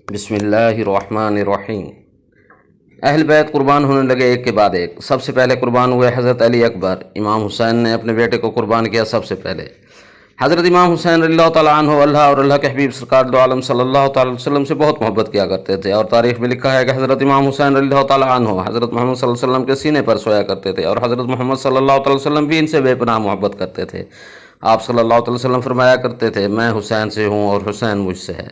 بسم اللہ الرحمن الرحیم۔ اہل بیت قربان ہونے لگے ایک کے بعد ایک۔ سب سے پہلے قربان ہوئے حضرت علی اکبر۔ امام حسین نے اپنے بیٹے کو قربان کیا سب سے پہلے۔ حضرت امام حسین رضی اللہ تعالیٰ عنہ اللہ اور اللہ کے حبیب سرکار دو عالم صلی اللہ تعالیٰ علیہ وسلم سے بہت محبت کیا کرتے تھے، اور تاریخ میں لکھا ہے کہ حضرت امام حسین رضی اللہ تعالیٰ عنہ حضرت محمد صلی اللہ علیہ وسلم کے سینے پر سویا کرتے تھے، اور حضرت محمد صلی اللہ تعالیٰ علیہ وسلم بھی ان سے بے پناہ محبت کرتے تھے۔ آپ صلی اللہ علیہ وسلم فرمایا کرتے تھے، میں حسین سے ہوں اور حسین مجھ سے ہے۔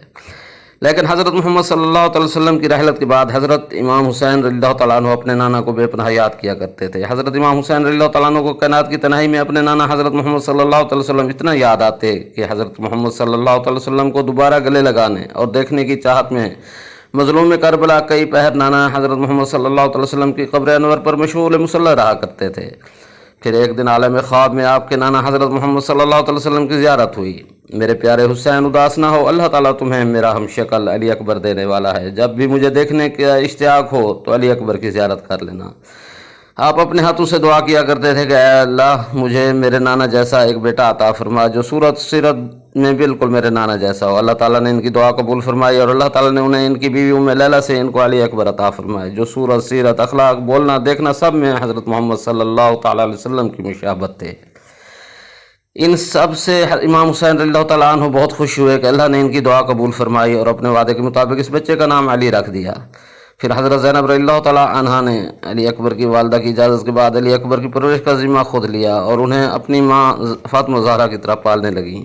لیکن حضرت محمد صلی اللہ علیہ وسلم کی رحلت کے بعد حضرت امام حسین رضی اللہ تعالیٰ عنہ اپنے نانا کو بے پناہ یاد کیا کرتے تھے۔ حضرت امام حسین رضی اللہ تعالیٰ عنہ کو کائنات کی تنہائی میں اپنے نانا حضرت محمد صلی اللہ علیہ وسلم اتنا یاد آتے کہ حضرت محمد صلی اللہ علیہ وسلم کو دوبارہ گلے لگانے اور دیکھنے کی چاہت میں مظلوم کربلا کئی پہر نانا حضرت محمد صلی اللہ علیہ وسلم کی قبر انور پر مشغول مسلح رہا کرتے تھے۔ پھر ایک دن عالم خواب میں آپ کے نانا حضرت محمد صلی اللہ علیہ وسلم کی زیارت ہوئی۔ میرے پیارے حسین اداس نہ ہو، اللہ تعالیٰ تمہیں میرا ہم شکل علی اکبر دینے والا ہے۔ جب بھی مجھے دیکھنے کا اشتیاق ہو تو علی اکبر کی زیارت کر لینا۔ آپ اپنے ہاتھوں سے دعا کیا کرتے تھے کہ اے اللہ مجھے میرے نانا جیسا ایک بیٹا عطا فرما جو صورت سیرت میں بالکل میرے نانا جیسا ہو۔ اللہ تعالیٰ نے ان کی دعا قبول فرمائی، اور اللہ تعالیٰ نے انہیں ان کی بیوی ام لیلہ سے ان کو علی اکبر عطا فرمائے جو صورت سیرت اخلاق بولنا دیکھنا سب میں حضرت محمد صلی اللہ تعالیٰ علیہ وسلم کی مشابہت تھے۔ ان سب سے امام حسین رضی اللہ تعالیٰ عنہ بہت خوش ہوئے کہ اللہ نے ان کی دعا قبول فرمائی اور اپنے وعدے کے مطابق اس بچے کا نام علی رکھ دیا۔ پھر حضرت زینب رضی اللہ تعالیٰ عنہا نے علی اکبر کی والدہ کی اجازت کے بعد علی اکبر کی پرورش کا ذمہ خود لیا اور انہیں اپنی ماں فاطمہ زہرا کی طرح پالنے لگیں۔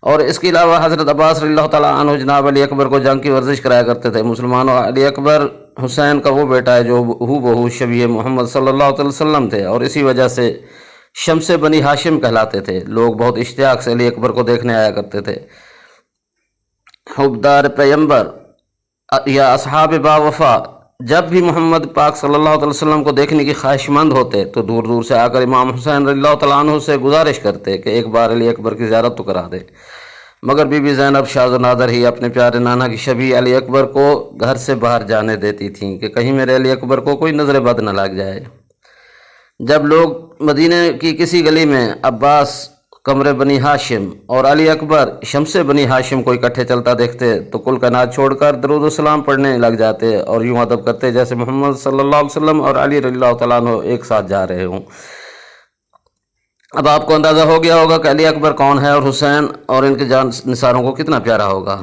اور اس کے علاوہ حضرت عباس رضی اللہ تعالیٰ عنہ جناب علی اکبر کو جنگ کی ورزش کرایا کرتے تھے۔ مسلمانوں، علی اکبر حسین کا وہ بیٹا ہے جو ہو بہو شبیہ محمد صلی اللہ علیہ وسلم تھے، اور اسی وجہ سے شمس بنی ہاشم کہلاتے تھے۔ لوگ بہت اشتیاق سے علی اکبر کو دیکھنے آیا کرتے تھے۔ حبدار پیمبر یا اصحاب با وفا جب بھی محمد پاک صلی اللہ علیہ وسلم کو دیکھنے کی خواہش مند ہوتے تو دور دور سے آ کر امام حسین رضی اللہ تعالیٰ عنہ سے گزارش کرتے کہ ایک بار علی اکبر کی زیارت تو کرا دے، مگر بی بی زینب شاذ و نادر ہی اپنے پیارے نانا کی شبیہ علی اکبر کو گھر سے باہر جانے دیتی تھیں کہ کہیں میرے علی اکبر کو کوئی نظر بد نہ لگ جائے۔ جب لوگ مدینہ کی کسی گلی میں عباس قمر بنی ہاشم اور علی اکبر شمس بنی ہاشم کو اکٹھے چلتا دیکھتے تو کل کائنات چھوڑ کر درود و سلام پڑھنے لگ جاتے اور یوں ادب کرتے جیسے محمد صلی اللہ علیہ وسلم اور علی رضی اللہ تعالیٰ عنہ ایک ساتھ جا رہے ہوں۔ اب آپ کو اندازہ ہو گیا ہوگا کہ علی اکبر کون ہے اور حسین اور ان کے جان نثاروں کو کتنا پیارا ہوگا۔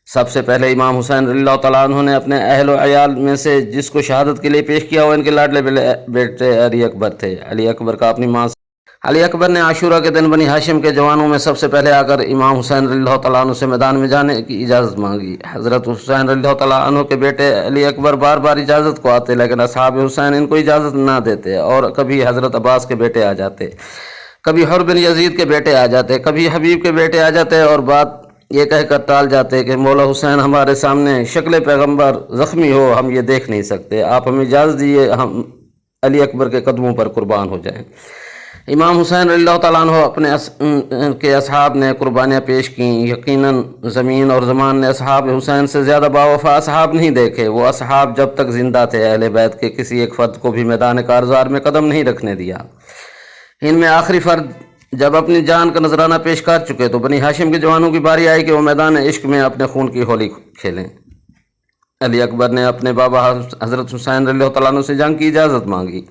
سب سے پہلے امام حسین رضی اللہ تعالیٰ عنہ نے اپنے اہل و عیال میں سے جس کو شہادت کے لیے پیش کیا وہ ان کے لاڈلے بیٹے علی اکبر تھے۔ علی اکبر کا اپنی ماں علی اکبر نے عاشورہ کے دن بنی ہاشم کے جوانوں میں سب سے پہلے آ کر امام حسین رضی اللہ تعالیٰ عنہ سے میدان میں جانے کی اجازت مانگی۔ حضرت حسین رضی اللہ تعالیٰ عنہ کے بیٹے علی اکبر بار بار اجازت کو آتے، لیکن اصحاب حسین ان کو اجازت نہ دیتے، اور کبھی حضرت عباس کے بیٹے آ جاتے، کبھی حر بن یزید کے بیٹے آ جاتے، کبھی حبیب کے بیٹے آ جاتے، اور بات یہ کہہ کر ٹال جاتے کہ مولا حسین ہمارے سامنے شکل پیغمبر زخمی ہو ہم یہ دیکھ نہیں سکتے، آپ ہمیں اجازت دیجیے ہم علی اکبر کے قدموں پر قربان ہو جائیں۔ امام حسین رضی اللہ تعالیٰ عنہ اپنے کے اصحاب نے قربانیاں پیش کیں۔ یقیناً زمین اور زمان نے اصحاب حسین سے زیادہ باوفا اصحاب نہیں دیکھے۔ وہ اصحاب جب تک زندہ تھے اہل بیت کے کسی ایک فرد کو بھی میدان کارزار میں قدم نہیں رکھنے دیا۔ ان میں آخری فرد جب اپنی جان کا نذرانہ پیش کر چکے تو بنی ہاشم کے جوانوں کی باری آئی کہ وہ میدان عشق میں اپنے خون کی ہولی کھیلیں۔ علی اکبر نے اپنے بابا حضرت حسین رضی اللہ تعالیٰ عنہ سے جنگ کی اجازت مانگی۔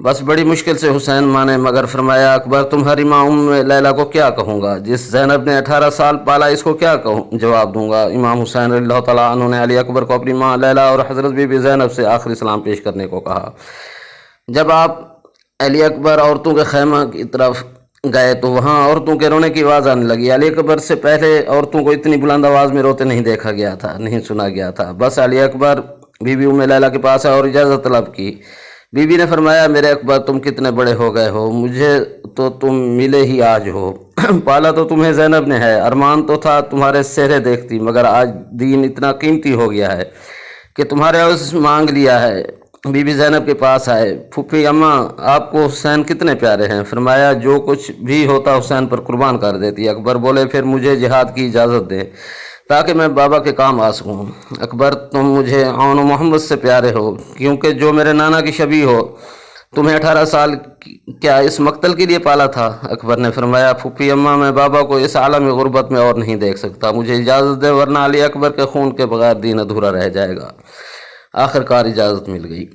بس بڑی مشکل سے حسین مانے، مگر فرمایا اکبر تمہاری ماں ام لیلہ کو کیا کہوں گا؟ جس زینب نے 18 سال پالا اس کو کیا جواب دوں گا؟ امام حسین رضی اللہ تعالیٰ عنہ نے علی اکبر کو اپنی ماں لیلہ اور حضرت بی بی زینب سے آخری سلام پیش کرنے کو کہا۔ جب آپ علی اکبر عورتوں کے خیمہ کی طرف گئے تو وہاں عورتوں کے رونے کی آواز آنے لگی۔ علی اکبر سے پہلے عورتوں کو اتنی بلند آواز میں روتے نہیں دیکھا گیا تھا، نہیں سنا گیا تھا۔ بس علی اکبر بی بی ام لیلہ کے پاس اور اجازت طلب کی۔ بی بی نے فرمایا میرے اکبر تم کتنے بڑے ہو گئے ہو، مجھے تو تم ملے ہی آج ہو۔ پالا تو تمہیں زینب نے ہے، ارمان تو تھا تمہارے چہرے دیکھتی، مگر آج دین اتنا قیمتی ہو گیا ہے کہ تمہارے عوض مانگ لیا ہے۔ بی بی زینب کے پاس آئے، پھوپھی اماں آپ کو حسین کتنے پیارے ہیں؟ فرمایا جو کچھ بھی ہوتا حسین پر قربان کر دیتی۔ اکبر بولے پھر مجھے جہاد کی اجازت دے تاکہ میں بابا کے کام آ سکوں۔ اکبر تم مجھے عون و محمد سے پیارے ہو، کیونکہ جو میرے نانا کی شبیہ ہو तुम्हें 18 साल क्या इस मक्तल के लिए पाला था? अकबर ने फरमाया, फूफी अम्मा, मैं बाबा को इस आलम गुर्बत में और नहीं देख सकता, मुझे इजाज़त दे वरना अली अकबर के खून के बगैर दीन अधूरा रह जाएगा। आखिरकार इजाज़त मिल गई।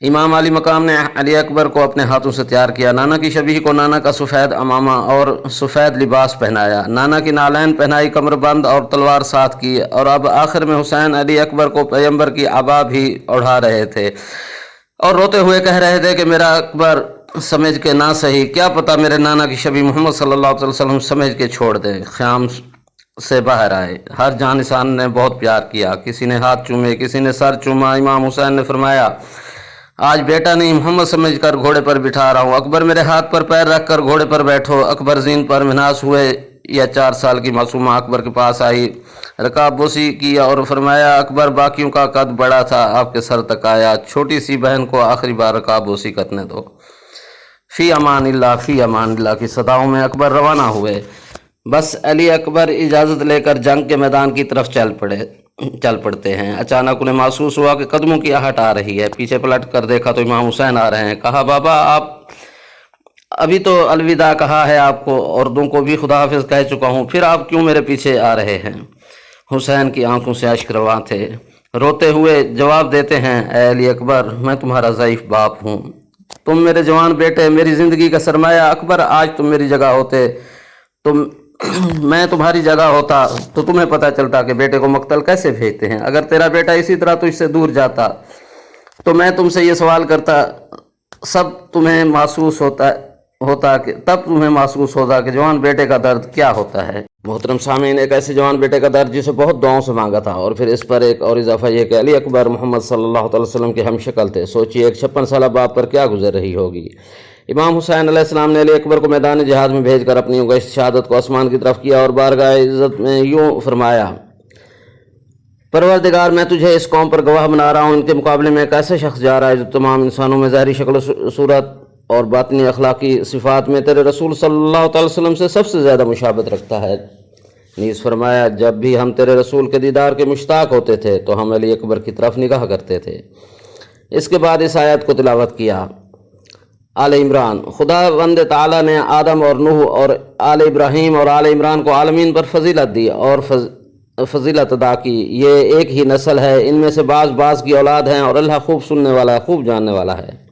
इमाम अली मकाम ने अली अकबर को अपने हाथों से तैयार किया। नाना की शबीह को नाना का सफ़ेद अमामा और सफ़ेद लिबास पहनाया, नाना की नालैन पहनाई, कमरबंद और तलवार साथ की, और अब आखिर में हुसैन अली अकबर को पैगंबर की आबा भी ओढ़ा रहे थे और रोते हुए कह रहे थे कि मेरा अकबर समझ के ना सही, क्या पता मेरे नाना की शबीह मोहम्मद सल्लल्लाहु अलैहि वसल्लम समझ के छोड़ दें। ख़याम से बाहर आए। हर जान इंसान ने बहुत प्यार किया, किसी ने हाथ चूमे, किसी ने सर चूमा। इमाम हुसैन ने फरमाया, आज बेटा नहीं मोहम्मद समझकर घोड़े पर बिठा रहा हूँ। अकबर मेरे हाथ पर पैर रखकर घोड़े पर बैठो। अकबर जीन पर मिनास हुए। या 4 साल की मासूमा अकबर के पास आई, रकाबोसी किया और फरमाया, अकबर बाकियों का कद बड़ा था, आपके सर तक आया, छोटी सी बहन को आखिरी बार रकाबोसी करने दो। फ़ी अमानिल्लाह की सदाओं में अकबर रवाना हुए। बस अली अकबर इजाज़त लेकर जंग के मैदान की तरफ चल पड़ते हैं। अचानक उन्हें महसूस हुआ कि कदमों की आहट आ रही है। पीछे पलट कर देखा तो इमाम हुसैन आ रहे हैं। कहा, बाबा आप अभी तो अलविदा कहा है आपको, औरतों को भी खुदा हाफिज कह चुका हूँ, फिर आप क्यों मेरे पीछे आ रहे हैं? हुसैन की आंखों से अश्क रवां थे। रोते हुए जवाब देते हैं, ऐ अली अकबर, मैं तुम्हारा ज़ईफ़ बाप हूँ, तुम मेरे जवान बेटे, मेरी ज़िंदगी का सरमाया। अकबर, आज तुम मेरी जगह होते, तुम मैं तुम्हारी जगह होता तो तुम्हें पता चलता कि बेटे को मक्तल कैसे भेजते हैं। अगर तेरा बेटा इसी तरह तुझसे दूर जाता तो मैं तुमसे ये सवाल करता, सब तुम्हें महसूस होता कि तब तुम्हें महसूस होता कि जवान बेटे का दर्द क्या होता है। मोहतरम सामीन, एक ऐसे जवान बेटे का दर्द जिसे बहुत दुआओं से मांगा था। और फिर इस पर एक और इजाफा यह कि अली अकबर मोहम्मद सल्लल्लाहु अलैहि वसल्लम के हम शक्ल थे। सोचिए, एक 56 साल बाप पर क्या गुजर रही होगी। इमाम हुसैन अलैहिस्सलाम ने अली अकबर को मैदान जिहाद में भेजकर अपनी उगश्त शहादत को आसमान की तरफ किया और बारगाह इज़्ज़त में यूँ फरमाया, परवरदिगार, मैं तुझे इस कौम पर गवाह बना रहा हूँ, इनके मुकाबले में एक ऐसा शख्स जा रहा है जो तमाम इंसानों में ज़ाहिरी शक्ल सूरत और बातनी अखलाकी सिफ़ात में तेरे रसूल सल्लल्लाहु अलैहि वसल्लम से सबसे ज़्यादा मुशाबत रखता है। नीज़ फरमाया, जब भी हम तेरे रसूल के दीदार के मुश्ताक होते थे तो हम अली अकबर की तरफ निगाह करते थे। इसके बाद इस आयत को तिलावत किया। आले इमरान, खुदा बंद ताला ने आदम और नूह और आले इब्राहीम और आले इमरान को आलमीन पर फजीलत दी और फजीलत अदा की। ये एक ही नस्ल है, इनमें से बाज़ की औलाद हैं और अल्लाह खूब सुनने वाला है, खूब जानने वाला है।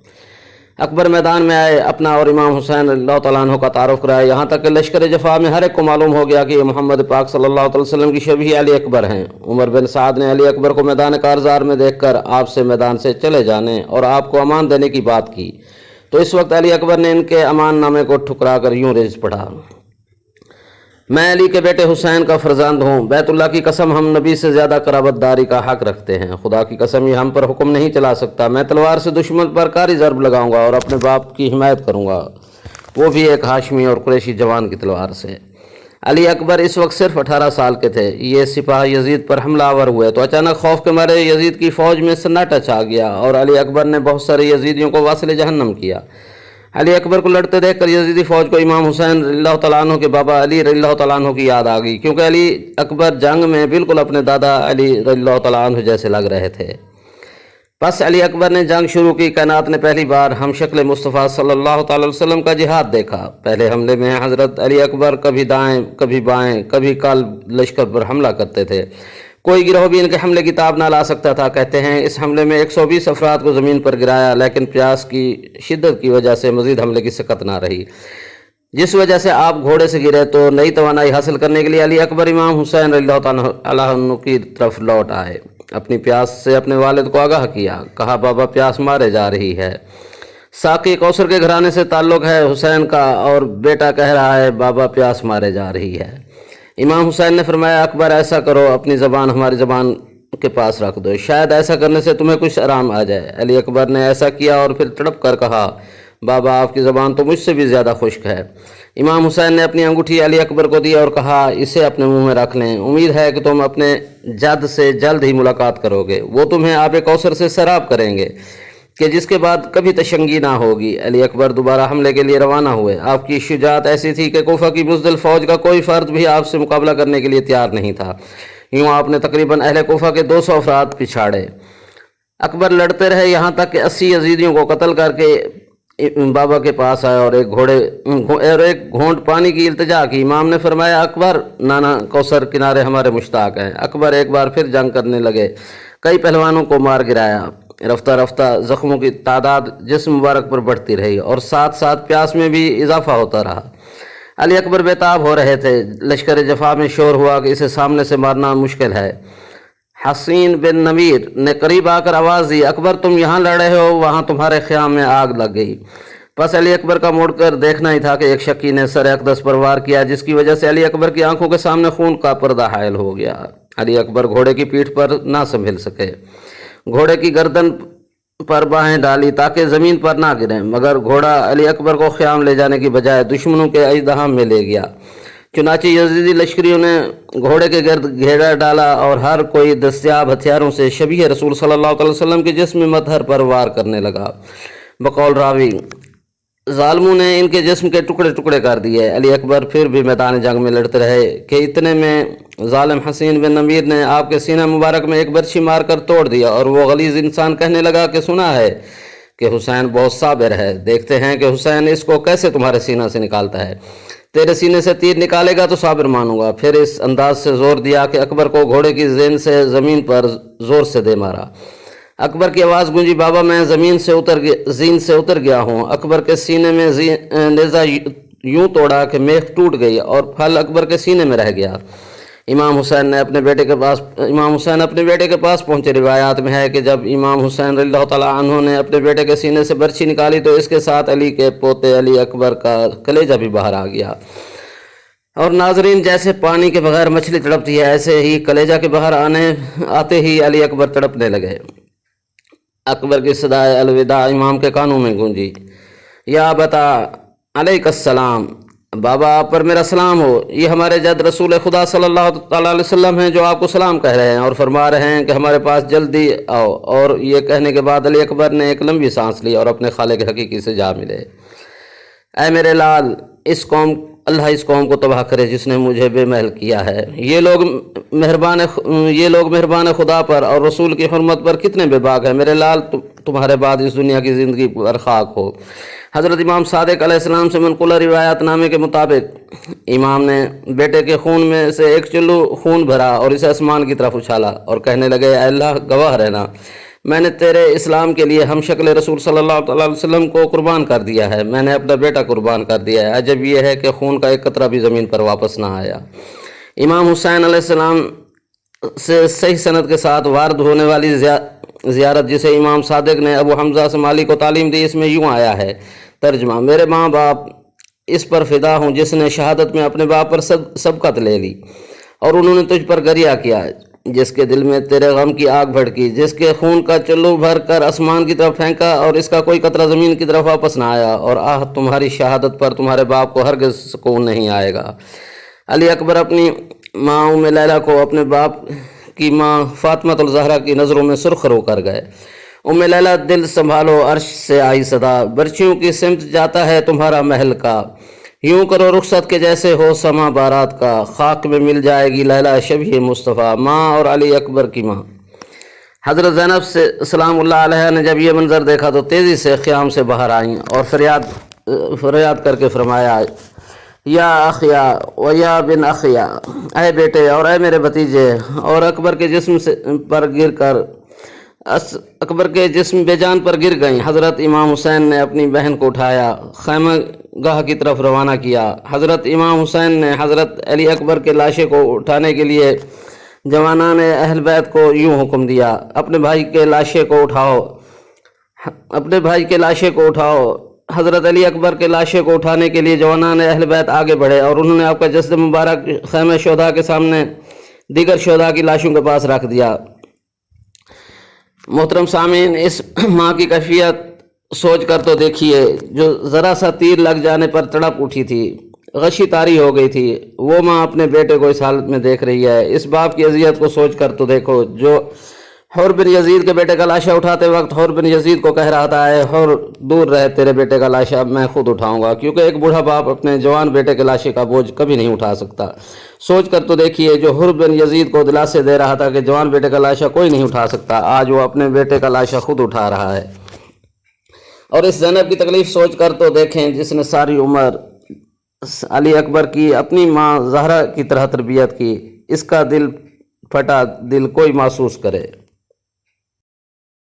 अकबर मैदान में आए, अपना और इमाम हुसैन रज़ियल्लाहु तआला अन्हु का तारुफ कराया। यहाँ तक कि लश्कर जफ़ा में हर एक को मालूम हो गया कि मोहम्मद पाक सल्लल्लाहु अलैहि वसल्लम की शबीह अली अकबर हैं। उमर बिन साद ने अली अकबर को मैदान कारज़ार में देखकर आपसे मैदान से चले जाने और आपको अमान देने की बात की, तो इस वक्त अली अकबर ने इनके अमान नामे को ठुकरा कर यूँ रेज पढ़ा, मैं अली के बेटे हुसैन का फर्जंद हूँ। बैतुल्लाह की कसम, हम नबी से ज़्यादा कराबतदारी का हक रखते हैं। खुदा की कसम, ये हम पर हुक्म नहीं चला सकता। मैं तलवार से दुश्मन पर कारी ज़रब लगाऊंगा और अपने बाप की हिमायत करूँगा, वो भी एक हाशमी और कुरैशी जवान की तलवार से। अली अकबर इस वक्त सिर्फ 18 साल के थे। ये सिपाह यजीद पर हमलावर हुए तो अचानक खौफ के मारे यजीद की फ़ौज में सन्नाटा छा गया और अली अकबर ने बहुत सारे यजीदियों को वासिल जहन्नम किया। अली अकबर को लड़ते देखकर यजीदी फ़ौज को इमाम हुसैन रज़ियल्लाहु तआला अन्हु के बाबा अली रज़ियल्लाहु तआला अन्हु की याद आ गई, क्योंकि अली अकबर जंग में बिल्कुल अपने दादा अली रज़ियल्लाहु तआला अन्हु जैसे लग रहे थे। बस अली अकबर ने जंग शुरू की। कायनात ने पहली बार हम शक्ल मुस्तफ़ा सल्लल्लाहु अलैहि वसल्लम का जिहाद देखा। पहले हमले में हज़रत अली अकबर कभी दाएं कभी बाएं कभी कल लश्कर पर हमला करते थे। कोई गिरोह भी इनके हमले की ताब ना ला सकता था। कहते हैं इस हमले में 120 अफराद को ज़मीन पर गिराया, लेकिन प्यास की शिद्दत की वजह से मज़ीद हमले की सकत ना रही, जिस वजह से आप घोड़े से गिरे तो नई तवानाई हासिल करने के लिए अली अकबर इमाम हुसैन रज़ियल्लाहु तआला अन्हु की तरफ लौट आए। अपनी प्यास से अपने वालिद को आगाह किया। कहा, बाबा प्यास मारे जा रही है। साकी कौसर के घराने से ताल्लुक़ है हुसैन का और बेटा कह रहा है बाबा प्यास मारे जा रही है। इमाम हुसैन ने फरमाया, अकबर ऐसा करो, अपनी ज़बान हमारी ज़बान के पास रख दो, शायद ऐसा करने से तुम्हें कुछ आराम आ जाए। अली अकबर ने ऐसा किया और फिर तड़प कर कहा, बाबा आपकी ज़बान तो मुझसे भी ज़्यादा खुश्क है। इमाम हुसैन ने अपनी अंगूठी अली अकबर को दी और कहा, इसे अपने मुंह में रख लें, उम्मीद है कि तुम अपने जद से जल्द ही मुलाकात करोगे, वो तुम्हें आब कौसर से सैराब करेंगे कि जिसके बाद कभी तशंगी ना होगी। अली अकबर दोबारा हमले के लिए रवाना हुए। आपकी शुजात ऐसी थी कि कोफा की बुज़दिल फ़ौज का कोई फ़र्द भी आपसे मुकाबला करने के लिए तैयार नहीं था। यूँ आपने तकरीबन अहले कोफा के 200 अफराद पिछाड़े। अकबर लड़ते रहे यहाँ तक कि 80 यजीदियों को कत्ल करके बाबा के पास आया और एक घोंट पानी की इल्तिजा की। इमाम ने फरमाया, अकबर, नाना कौसर किनारे हमारे मुश्ताक हैं। अकबर एक बार फिर जंग करने लगे, कई पहलवानों को मार गिराया। रफ्ता रफ्ता ज़ख्मों की तादाद जिस्म मुबारक पर बढ़ती रही और साथ साथ प्यास में भी इजाफा होता रहा। अली अकबर बेताब हो रहे थे। लश्कर जफा में शोर हुआ कि इसे सामने से मारना मुश्किल है। हसीन बिन नवीर ने करीब आकर आवाज़ दी, अकबर, तुम यहाँ लड़ रहे हो, वहाँ तुम्हारे ख़याम में आग लग गई। बस अली अकबर का मुड़कर देखना ही था कि एक शक्की ने सर अक़दस पर वार किया, जिसकी वजह से अली अकबर की आंखों के सामने खून का पर्दा हायल हो गया। अली अकबर घोड़े की पीठ पर ना संभल सके। घोड़े की गर्दन पर बाहें डाली ताकि ज़मीन पर ना गिरें, मगर घोड़ा अली अकबर को ख़याम ले जाने की बजाय दुश्मनों के अजदहाम में ले गया। चुनाचे यजीदी लश्करियों ने घोड़े के गर्द घेरा डाला और हर कोई दस्तियाब हथियारों से शबीह रसूल सल्लल्लाहु अलैहि वसल्लम के जिस्म मतहर पर वार करने लगा। बकौल रावी, ज़ालिमों ने इनके जिस्म के टुकड़े टुकड़े कर दिए। अली अकबर फिर भी मैदान जंग में लड़ते रहे कि इतने में ज़ालिम हसीन बिन नमीर ने आपके सीना मुबारक में एक बर्छी मार कर तोड़ दिया और वो गलीज़ इंसान कहने लगा कि सुना है कि हुसैन बहुत साबिर है, देखते हैं कि हुसैन इसको कैसे तुम्हारे सीना से निकालता है। तेरे सीने से तीर निकालेगा तो साबिर मानूंगा। फिर इस अंदाज से जोर दिया कि अकबर को घोड़े की ज़ेन से ज़मीन पर ज़ोर से दे मारा। अकबर की आवाज़ गूंजी, बाबा, मैं ज़ीन से उतर गया हूँ। अकबर के सीने में नेज़ा यूँ तोड़ा कि मेख टूट गई और फल अकबर के सीने में रह गया। इमाम हुसैन अपने बेटे के पास पहुँचे। रिवायात में है कि जब इमाम हुसैन रज़ियल्लाहु तआला अन्हु ने अपने बेटे के सीने से बर्छी निकाली तो इसके साथ अली के पोते अली अकबर का कलेजा भी बाहर आ गया। और नाजरीन, जैसे पानी के बगैर मछली तड़पती है, ऐसे ही कलेजा के बाहर आते ही अली अकबर तड़पने लगे। अकबर की सदाए अलविदा इमाम के कानों में गूंजी। या बता अलैकस्सलाम, बाबा आप पर मेरा सलाम हो। ये हमारे जद रसूल खुदा सल्लल्लाहु अलैहि वसल्लम हैं जो आपको सलाम कह रहे हैं और फरमा रहे हैं कि हमारे पास जल्दी आओ। और ये कहने के बाद अली अकबर ने एक लंबी सांस ली और अपने खालिक हकीकी से जा मिले। ऐ मेरे लाल, अल्लाह इस कौम को तबाह करे जिसने मुझे बेमहल किया है। ये लोग मेहरबान खुदा पर और रसूल की हुर्मत पर कितने बेबाक हैं। मेरे लाल, तुम्हारे बाद इस दुनिया की ज़िंदगी पर खाक हो। हज़रत इमाम सादिक अलैहिस्सलाम से मनक़ूला रिवायत नामे के मुताबिक इमाम ने बेटे के खून में से एक चुल्लू खून भरा और इसे आसमान की तरफ उछाला और कहने लगे, अल्लाह गवाह रहना, मैंने तेरे इस्लाम के लिए हम शक्ल रसूल सल्लल्लाहु अलैहि वसल्लम को कुर्बान कर दिया है। मैंने अपना बेटा कुर्बान कर दिया है। अजब यह है कि खून का एक कतरा भी ज़मीन पर वापस ना आया। इमाम हुसैन अलैहिस्सलाम से सही सनद के साथ वारद होने वाली ज़ियारत जिसे इमाम सादिक ने अबू हमज़ा समाली को तालीम दी, इसमें यूँ आया है तर्जमा, मेरे माँ बाप इस पर फ़िदा हूँ जिसने शहादत में अपने बाप पर सबकत ले ली और उन्होंने तुझ पर गरिया किया, जिसके दिल में तेरे गम की आग भड़की, जिसके खून का चुल्लू भर कर आसमान की तरफ फेंका और इसका कोई कतरा ज़मीन की तरफ वापस ना आया। और तुम्हारी शहादत पर तुम्हारे बाप को हरगिज़ सुकून नहीं आएगा। अली अकबर अपनी माँ उम्मे लैला को अपने बाप की माँ फातिमा ज़हरा की नज़रों में सुर्खरू कर गए। उम्मे लैला, दिल संभालो, अर्श से आई सदा, बर्छियों की सिमत जाता है तुम्हारा महल का, यूं करो रुखसत के जैसे हो समा बारात का, खाक में मिल जाएगी लैला शबीह मुस्तफ़ा। माँ और अली अकबर की माँ हज़रत ज़ैनब से सलामुल्लाह अलैहा ने जब ये मंज़र देखा तो तेज़ी से ख़याम से बाहर आईं और फरियाद करके फरमाया, या अखिया व या बिन अखिया, ऐ बेटे और ऐ मेरे भतीजे। और अकबर के जिस्म बेजान पर गिर गईं। हज़रत इमाम हुसैन ने अपनी बहन को उठाया, खैमगाह की तरफ रवाना किया। हज़रत इमाम हुसैन ने हज़रत अली अकबर के लाशे को उठाने के लिए जवानान अहल बैत को यूँ हुक्म दिया, अपने भाई के लाशे को उठाओ। हज़रत अली अकबर के लाशे को उठाने के लिए जवानान अहल बैत आगे बढ़े और उन्होंने आपका जस्द मुबारक खैमे शोधा के सामने दीगर शोधा की लाशों के पास रख दिया। मोहतरम सामीन, इस माँ की कैफियत सोच कर तो देखिए, जो ज़रा सा तीर लग जाने पर तड़प उठी थी, गशी तारी हो गई थी, वो माँ अपने बेटे को इस हालत में देख रही है। इस बाप की अजियत को सोच कर तो देखो, जो हुर बिन यजीद के बेटे का लाशा उठाते वक्त हुर बिन यजीद को कह रहा था, हुर दूर रहे, तेरे बेटे का लाशा मैं खुद उठाऊंगा, क्योंकि एक बूढ़ा बाप अपने जवान बेटे के लाशे का बोझ कभी नहीं उठा सकता। सोच कर तो देखिए, जो हुर बिन यजीद को दिलासे दे रहा था कि जवान बेटे का लाशा कोई नहीं उठा सकता, आज वो अपने बेटे का लाशा खुद उठा रहा है। और इस ज़ैनब की तकलीफ सोच कर तो देखें, जिसने सारी उम्र अली अकबर की अपनी माँ ज़हरा की तरह तरबियत की। इसका दिल फटा दिल कोई महसूस करे।